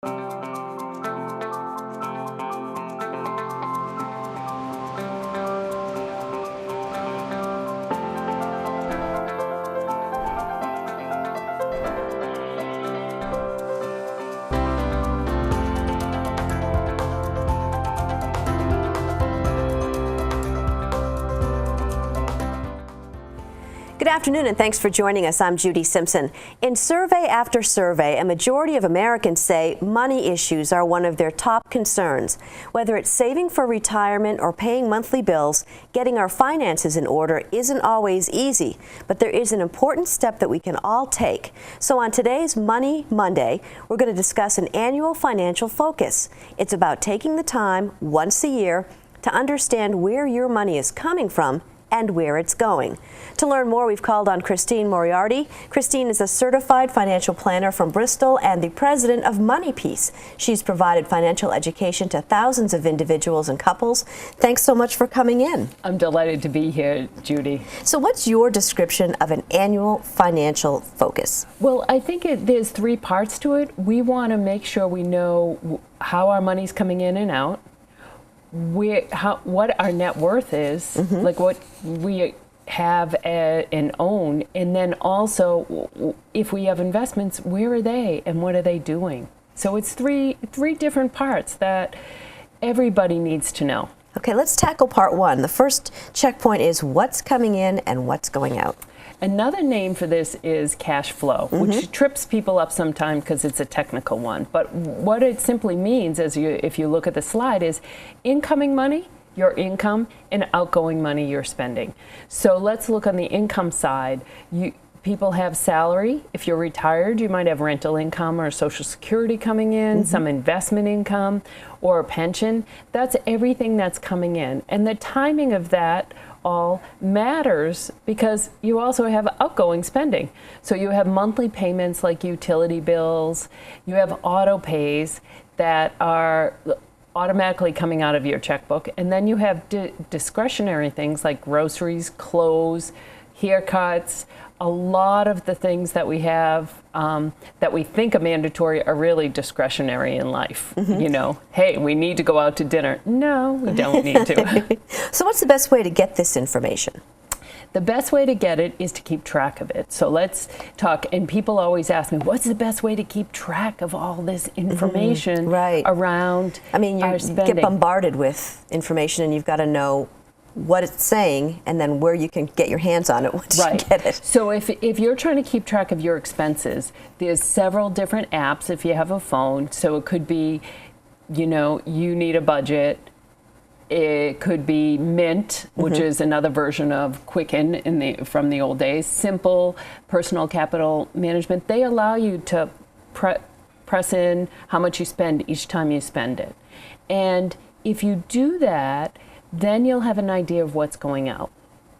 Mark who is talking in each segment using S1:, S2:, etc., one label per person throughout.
S1: Good afternoon, and thanks for joining us. I'm Judy Simpson. In survey after survey, a majority of Americans say money issues are one of their top concerns. Whether it's saving for retirement or paying monthly bills, getting our finances in order isn't always easy, but there is an important step that we can all take. So on today's Money Monday, we're going to discuss an annual financial focus. It's about taking the time once a year to understand where your money is coming from and where it's going. To learn more, we've called on Christine Moriarty. Christine is a certified financial planner from Bristol and the president of Money Peace. She's provided financial education to thousands of individuals and couples. Thanks so much for coming in.
S2: I'm delighted to be here, Judy.
S1: So what's your description of an annual financial focus?
S2: Well, I think there's three parts to it. We want to make sure we know how our money's coming in and out, what our net worth is, like what we have and own, and then also if we have investments, where are they and what are they doing? So it's three different parts that everybody needs to know.
S1: Okay, let's tackle part one. The first checkpoint is what's coming in and what's going out.
S2: Another name for this is cash flow, which trips people up sometimes because it's a technical one. But what it simply means, if you look at the slide, is incoming money, your income, and outgoing money you're spending. So let's look on the income side. People have salary. If you're retired, you might have rental income or Social Security coming in, some investment income, or a pension. That's everything that's coming in. And the timing of that all matters because you also have outgoing spending. So you have monthly payments like utility bills, you have auto pays that are automatically coming out of your checkbook, and then you have discretionary things like groceries, clothes, haircuts. A lot of the things that we have that we think are mandatory are really discretionary in life. You know, hey, we need to go out to dinner. No, we don't need to.
S1: So what's the best way to get this information?
S2: The best way to get it is to keep track of it. So let's talk, and people always ask me, what's the best way to keep track of all this information around our spending?
S1: You get bombarded with information and you've got to know what it's saying and then where you can get your hands on it once you get it.
S2: So if you're trying to keep track of your expenses, there's several different apps if you have a phone. So it could be, you need a budget. It could be Mint, which is another version of Quicken from the old days. Simple Personal Capital Management. They allow you to press in how much you spend each time you spend it. And if you do that, then you'll have an idea of what's going out,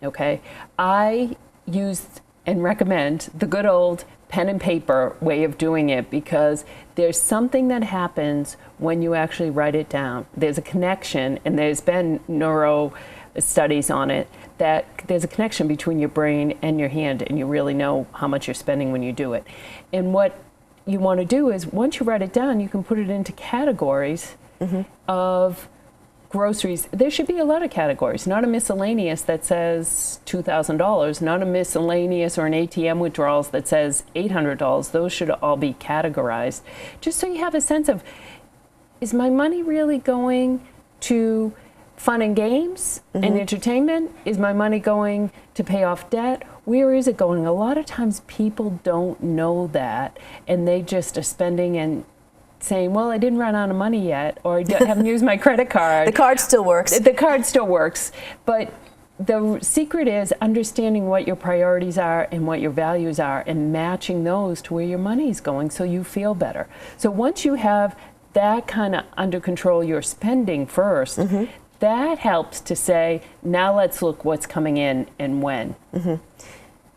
S2: okay? I use and recommend the good old pen and paper way of doing it because there's something that happens when you actually write it down. There's a connection, and there's been neuro studies on it, that there's a connection between your brain and your hand, and you really know how much you're spending when you do it. And what you want to do is, once you write it down, you can put it into categories of groceries. There should be a lot of categories, not a miscellaneous that says $2,000, not a miscellaneous or an ATM withdrawals that says $800. Those should all be categorized, just so you have a sense of, is my money really going to fun and games and entertainment? Is my money going to pay off debt? Where is it going? A lot of times people don't know that, and they just are spending and saying, well, I didn't run out of money yet, or I haven't used my credit card.
S1: The card still works.
S2: The card still works. But the secret is understanding what your priorities are and what your values are and matching those to where your money is going so you feel better. So once you have that kind of under control, your spending first, that helps to say, now let's look what's coming in and when.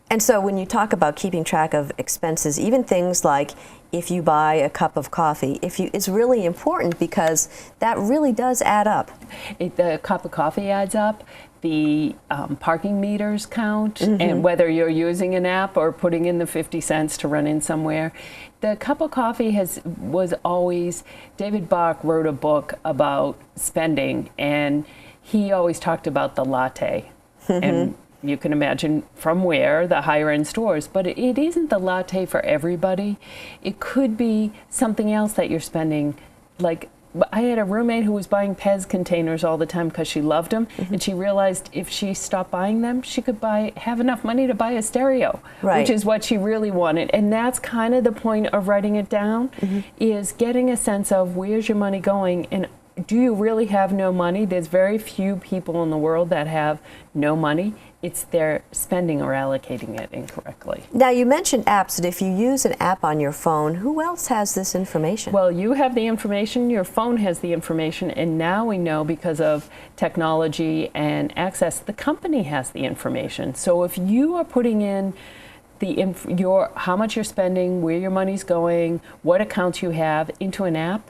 S1: And so when you talk about keeping track of expenses, even things like if you buy a cup of coffee, it's really important because that really does add up.
S2: The cup of coffee adds up. the parking meters count, and whether you're using an app or putting in the 50 cents to run in somewhere. The cup of coffee was always, David Bach wrote a book about spending, and he always talked about the latte. And you can imagine from where, the higher end stores, but it isn't the latte for everybody. It could be something else that you're spending. Like, I had a roommate who was buying Pez containers all the time because she loved them, and she realized if she stopped buying them, she could have enough money to buy a stereo, which is what she really wanted. And that's kind of the point of writing it down, is getting a sense of where's your money going, and do you really have no money? There's very few people in the world that have no money. It's their spending or allocating it incorrectly.
S1: Now, you mentioned apps, and if you use an app on your phone, who else has this information?
S2: Well, you have the information, your phone has the information, and now we know because of technology and access, the company has the information. So if you are putting in how much you're spending, where your money's going, what accounts you have into an app,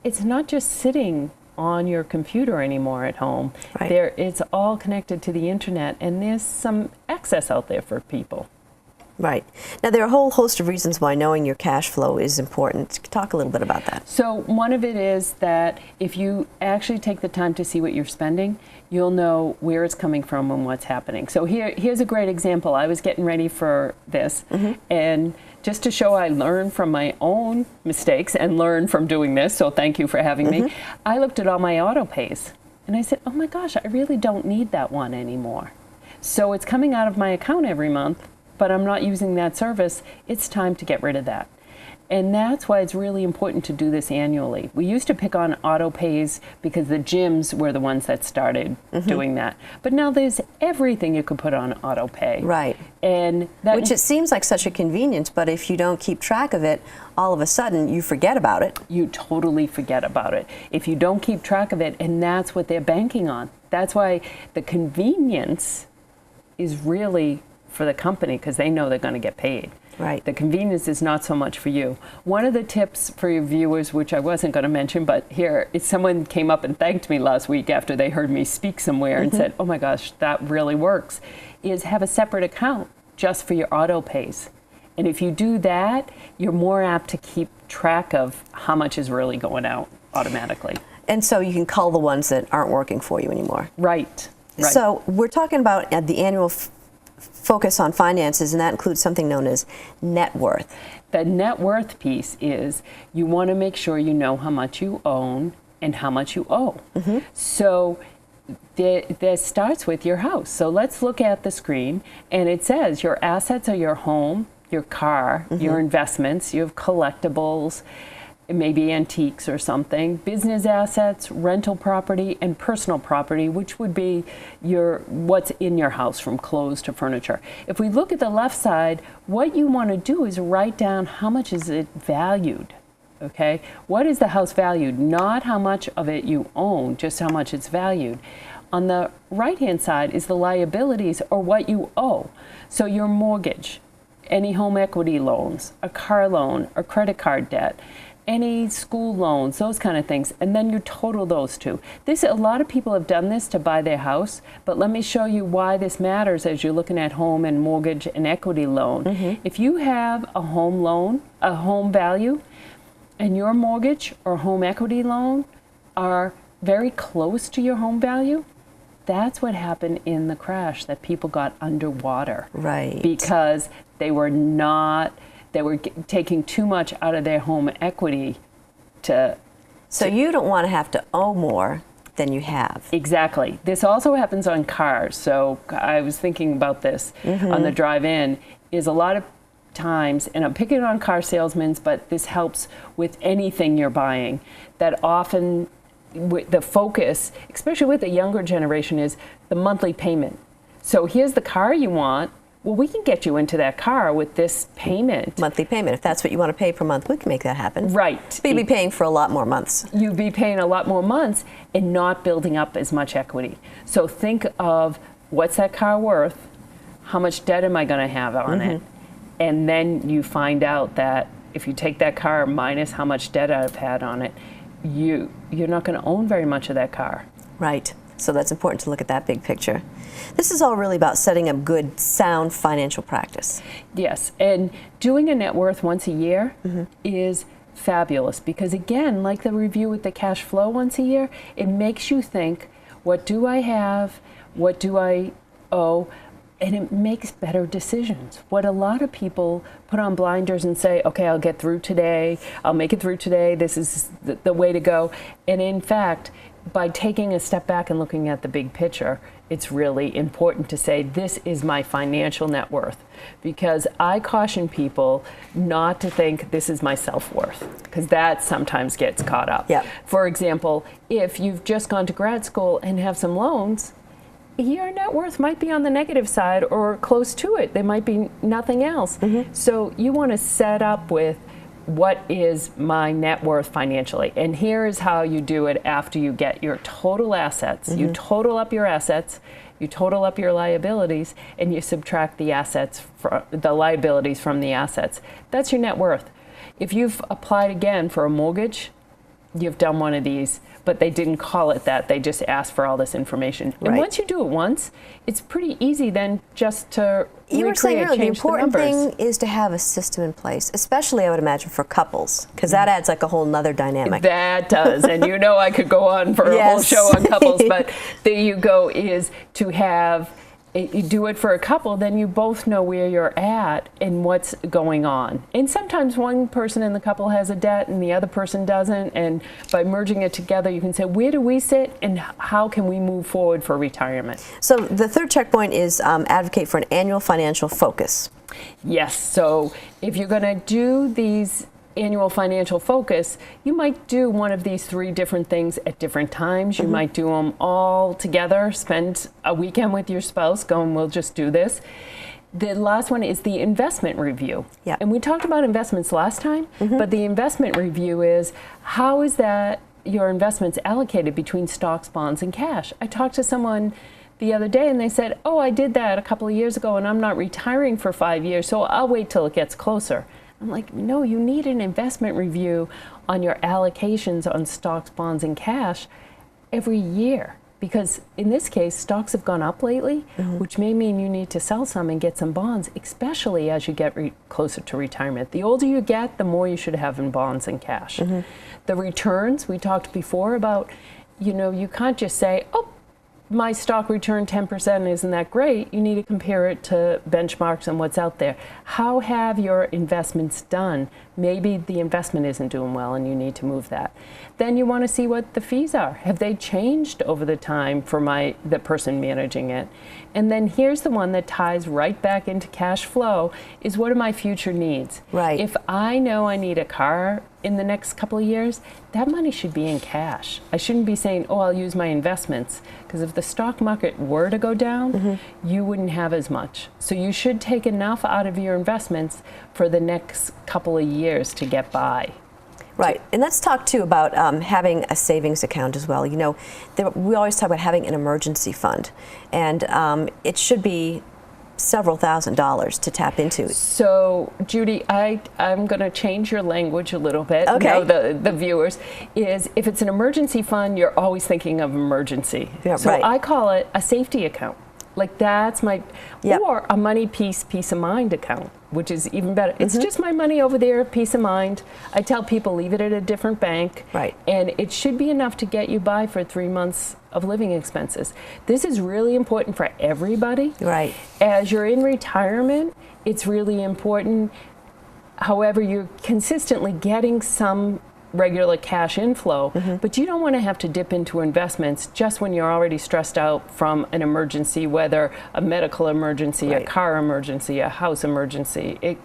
S2: it's not just sitting on your computer anymore at home. It's all connected to the internet, and there's some access out there for people.
S1: Right. Now, there are a whole host of reasons why knowing your cash flow is important. Talk a little bit about that.
S2: So one of it is that if you actually take the time to see what you're spending, you'll know where it's coming from and what's happening. So here's a great example. I was getting ready for this, and just to show I learn from my own mistakes and learn from doing this, so thank you for having me, I looked at all my auto pays, and I said, oh my gosh, I really don't need that one anymore. So it's coming out of my account every month, but I'm not using that service. It's time to get rid of that. And that's why it's really important to do this annually. We used to pick on auto pays because the gyms were the ones that started doing that. But now there's everything you could put on auto pay.
S1: Right.
S2: And
S1: which it seems like such a convenience, but if you don't keep track of it, all of a sudden you forget about it.
S2: You totally forget about it. If you don't keep track of it, and that's what they're banking on. That's why the convenience is really for the company, because they know they're going to get paid.
S1: Right.
S2: The convenience is not so much for you. One of the tips for your viewers, which I wasn't going to mention, but here, is someone came up and thanked me last week after they heard me speak somewhere and said, oh my gosh, that really works, is have a separate account just for your auto pays. And if you do that, you're more apt to keep track of how much is really going out automatically.
S1: And so you can cull the ones that aren't working for you anymore.
S2: Right.
S1: So we're talking about the annual focus on finances, and that includes something known as net worth.
S2: The net worth piece is you want to make sure you know how much you own and how much you owe. So that starts with your house. So let's look at the screen, and it says your assets are your home, your car, your investments, you have collectibles, maybe antiques or something, business assets, rental property, and personal property, which would be what's in your house, from clothes to furniture. If we look at the left side, what you want to do is write down how much is it valued. Okay? What is the house valued? Not how much of it you own, just how much it's valued. On the right-hand side is the liabilities, or what you owe. So your mortgage, any home equity loans, a car loan, or credit card debt, any school loans, those kind of things, and then you total those two. A lot of people have done this to buy their house, but let me show you why this matters as you're looking at home and mortgage and equity loan. If you have a home loan, a home value, and your mortgage or home equity loan are very close to your home value, that's what happened in the crash, that people got underwater.
S1: Right.
S2: Because they were taking too much out of their home equity
S1: So you don't want to have to owe more than you have.
S2: Exactly. This also happens on cars. So I was thinking about this on the drive in, is a lot of times, and I'm picking on car salesmen, but this helps with anything you're buying, that often the focus, especially with the younger generation, is the monthly payment. So here's the car you want. Well, we can get you into that car with this payment.
S1: Monthly payment. If that's what you want to pay per month, we can make that happen.
S2: Right.
S1: But you'd be paying for a lot more months.
S2: You'd be paying a lot more months and not building up as much equity. So think of, what's that car worth? How much debt am I going to have on it? And then you find out that if you take that car minus how much debt I've had on it, you're not going to own very much of that car.
S1: Right. So that's important to look at that big picture. This is all really about setting up good, sound financial practice.
S2: Yes, and doing a net worth once a year is fabulous because, again, like the review with the cash flow once a year, it makes you think, what do I have? What do I owe? And it makes better decisions. What a lot of people put on blinders and say, okay, I'll get through today, I'll make it through today, this is the way to go. And in fact, by taking a step back and looking at the big picture, it's really important to say, this is my financial net worth. Because I caution people not to think this is my self-worth, because that sometimes gets caught up.
S1: Yep.
S2: For example, if you've just gone to grad school and have some loans, your net worth might be on the negative side or close to it. There might be nothing else. So you want to set up with, what is my net worth financially? And here is how you do it after you get your total assets. You total up your assets, you total up your liabilities, and you subtract the assets, the liabilities from the assets. That's your net worth. If you've applied again for a mortgage, you've done one of these, but they didn't call it that. They just asked for all this information.
S1: Right.
S2: And once you do it once, it's pretty easy then just to
S1: You were saying earlier, the
S2: change
S1: important
S2: the numbers.
S1: thing is to have a system in place, especially I would imagine for couples, because that adds like a whole nother dynamic.
S2: That does, and you know I could go on for a whole show on couples, but there you go, is to have, you do it for a couple, then you both know where you're at and what's going on. And sometimes one person in the couple has a debt and the other person doesn't, and by merging it together you can say, where do we sit and how can we move forward for retirement?
S1: So the third checkpoint is advocate for an annual financial focus.
S2: Yes, so if you're going to do these annual financial focus, you might do one of these 3 different things at different times. You might do them all together, spend a weekend with your spouse, going, we'll just do this. The last one is the investment review.
S1: Yep.
S2: And we talked about investments last time, but the investment review is, how is that your investments allocated between stocks, bonds, and cash? I talked to someone the other day and they said, oh, I did that a couple of years ago and I'm not retiring for 5 years, so I'll wait till it gets closer. I'm like, no, you need an investment review on your allocations on stocks, bonds, and cash every year. Because in this case, stocks have gone up lately, which may mean you need to sell some and get some bonds, especially as you get closer to retirement. The older you get, the more you should have in bonds and cash. The returns, we talked before about, you know, you can't just say, oh, my stock return 10%, isn't that great? You need to compare it to benchmarks and what's out there. How have your investments done? Maybe the investment isn't doing well and you need to move that. Then you want to see what the fees are. Have they changed over the time for the person managing it? And then here's the one that ties right back into cash flow, is what are my future needs?
S1: Right.
S2: If I know I need a car in the next couple of years, that money should be in cash. I shouldn't be saying, oh, I'll use my investments, because if the stock market were to go down, you wouldn't have as much. So you should take enough out of your investments for the next couple of years to get by.
S1: Right, and let's talk too about having a savings account as well. You know, we always talk about having an emergency fund, and it should be several $1,000s to tap into.
S2: So, Judy, I'm going to change your language a little bit.
S1: Okay.
S2: No, the viewers, is if it's an emergency fund, you're always thinking of emergency.
S1: Yeah,
S2: so
S1: right.
S2: I call it a safety account. Like that's my, or a money peace of mind account, which is even better. It's just my money over there, peace of mind. I tell people leave it at a different bank.
S1: Right.
S2: And it should be enough to get you by for 3 months of living expenses. This is really important for everybody.
S1: Right.
S2: As you're in retirement, it's really important. However, you're consistently getting some regular cash inflow, but you don't want to have to dip into investments just when you're already stressed out from an emergency, whether a medical emergency, a car emergency, a house emergency. It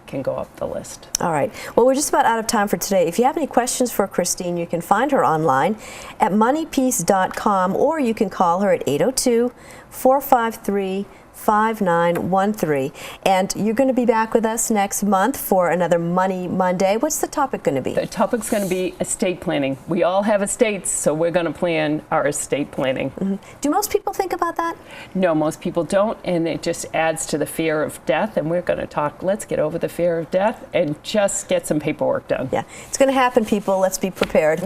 S2: can go up the list.
S1: All right. Well, we're just about out of time for today. If you have any questions for Christine, you can find her online at moneypeace.com, or you can call her at 802-453 5913. And you're going to be back with us next month for another Money Monday. What's the topic going to be?
S2: The topic's going to be estate planning. We all have estates, so we're going to plan our estate planning.
S1: Do most people think about that?
S2: No, most people don't, and it just adds to the fear of death. And we're going to talk, let's get over the fear of death and just get some paperwork done.
S1: Yeah, it's going to happen, people. Let's be prepared.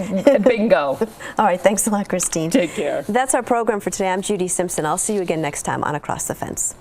S2: Bingo.
S1: All right, thanks a lot, Christine.
S2: Take care.
S1: That's our program for today. I'm Judy Simpson. I'll see you again next time on Across the Fence.